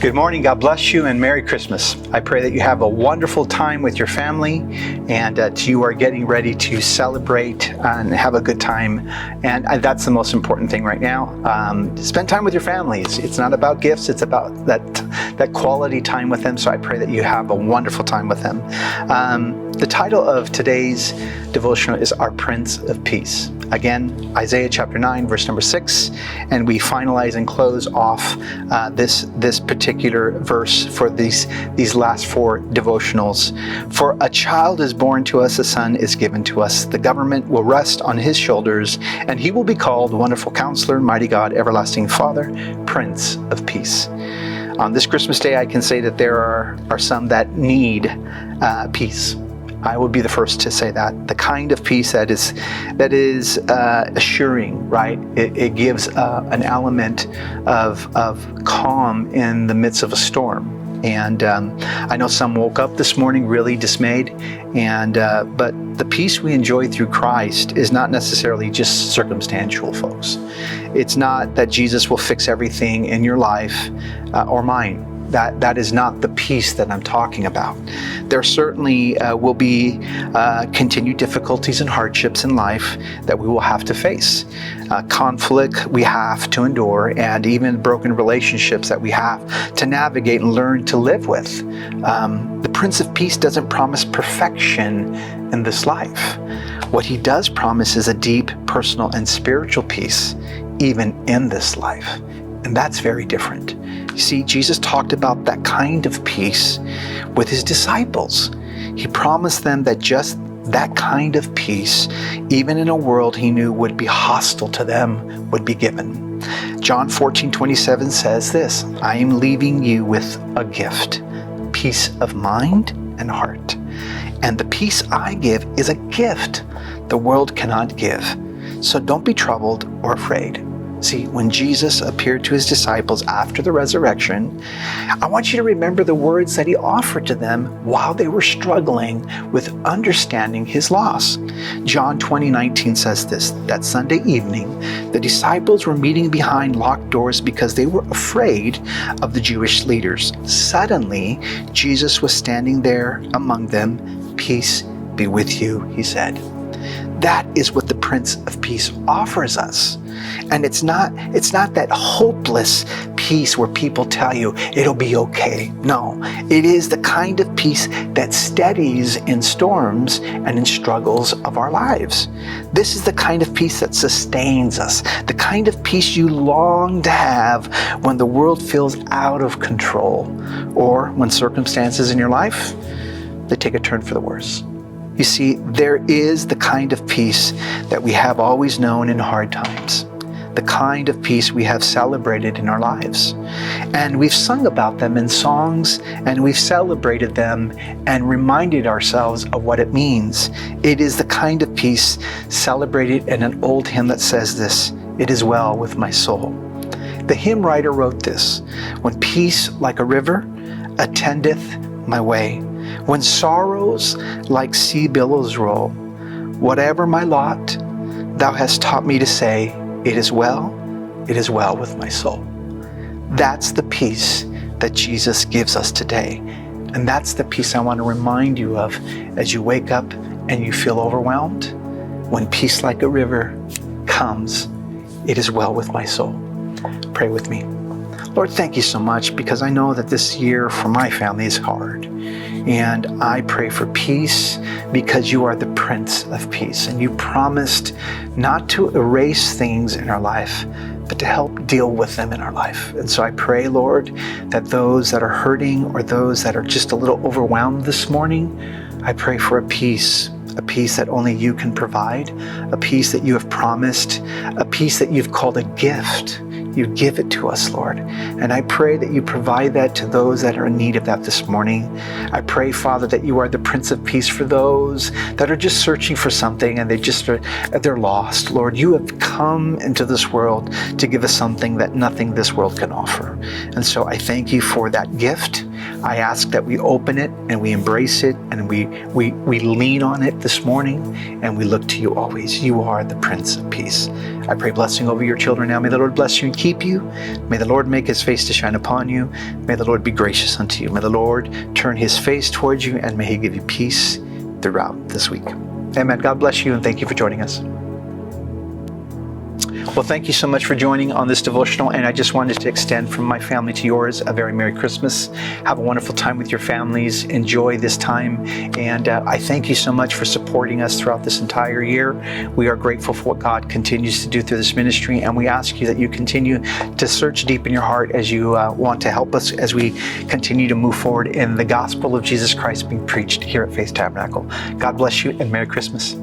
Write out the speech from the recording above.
Good morning. God bless you and Merry Christmas. I pray that you have a wonderful time with your family and that you are getting ready to celebrate and have a good time. And that's the most important thing right now. Spend time with your families. It's not about gifts. It's about that quality time with them. So I pray that you have a wonderful time with them. The title of today's devotional is Our Prince of Peace. Again, Isaiah chapter 9, verse number 6. And we finalize and close off this particular verse for these last four devotionals. For a child is born to us, a son is given to us. The government will rest on his shoulders, and he will be called Wonderful Counselor, Mighty God, Everlasting Father, Prince of Peace. On this Christmas Day, I can say that there are some that need peace. I would be the first to say that. The kind of peace that is assuring, right? It gives an element of calm in the midst of a storm. And I know some woke up this morning really dismayed, but the peace we enjoy through Christ is not necessarily just circumstantial, folks. It's not that Jesus will fix everything in your life or mine. That is not the peace that I'm talking about. There certainly will be continued difficulties and hardships in life that we will have to face. Conflict we have to endure, and even broken relationships that we have to navigate and learn to live with. The Prince of Peace doesn't promise perfection in this life. What he does promise is a deep personal and spiritual peace, even in this life. And that's very different. You see, Jesus talked about that kind of peace with his disciples. He promised them that just that kind of peace, even in a world he knew would be hostile to them, would be given. John 14:27 says this, I am leaving you with a gift, peace of mind and heart. And the peace I give is a gift the world cannot give. So don't be troubled or afraid. See, when Jesus appeared to his disciples after the resurrection, I want you to remember the words that he offered to them while they were struggling with understanding his loss. John 20:19 says this, that Sunday evening, the disciples were meeting behind locked doors because they were afraid of the Jewish leaders. Suddenly, Jesus was standing there among them. Peace be with you, he said. That is what the Prince of Peace offers us. And it's not that hopeless peace where people tell you it'll be okay. No, it is the kind of peace that steadies in storms and in struggles of our lives. This is the kind of peace that sustains us, the kind of peace you long to have when the world feels out of control or when circumstances in your life, they take a turn for the worse. You see, there is the kind of peace that we have always known in hard times, the kind of peace we have celebrated in our lives. And we've sung about them in songs, and we've celebrated them and reminded ourselves of what it means. It is the kind of peace celebrated in an old hymn that says this, it is well with my soul. The hymn writer wrote this, when peace like a river attendeth my way, when sorrows like sea billows roll, whatever my lot, thou hast taught me to say, it is well with my soul. That's the peace that Jesus gives us today. And that's the peace I want to remind you of as you wake up and you feel overwhelmed. When peace like a river comes, it is well with my soul. Pray with me. Lord, thank you so much because I know that this year for my family is hard. And I pray for peace because you are the Prince of Peace. And you promised not to erase things in our life, but to help deal with them in our life. And so I pray, Lord, that those that are hurting or those that are just a little overwhelmed this morning, I pray for a peace that only you can provide, a peace that you have promised, a peace that you've called a gift. You give it to us, Lord. And I pray that you provide that to those that are in need of that this morning. I pray, Father, that you are the Prince of Peace for those that are just searching for something and they're lost. Lord, you have come into this world to give us something that nothing this world can offer. And so I thank you for that gift. I ask that we open it and we embrace it and we lean on it this morning, and we look to you always. You are the Prince of Peace. I pray blessing over your children now. May the Lord bless you and keep you. May the Lord make his face to shine upon you. May the Lord be gracious unto you. May the Lord turn his face towards you, and may he give you peace throughout this week. Amen. God bless you, and thank you for joining us. Well, thank you so much for joining on this devotional, and I just wanted to extend from my family to yours a very Merry Christmas. Have a wonderful time with your families. Enjoy this time, and I thank you so much for supporting us throughout this entire year. We are grateful for what God continues to do through this ministry, and we ask you that you continue to search deep in your heart as you want to help us as we continue to move forward in the gospel of Jesus Christ being preached here at Faith Tabernacle. God bless you, and Merry Christmas.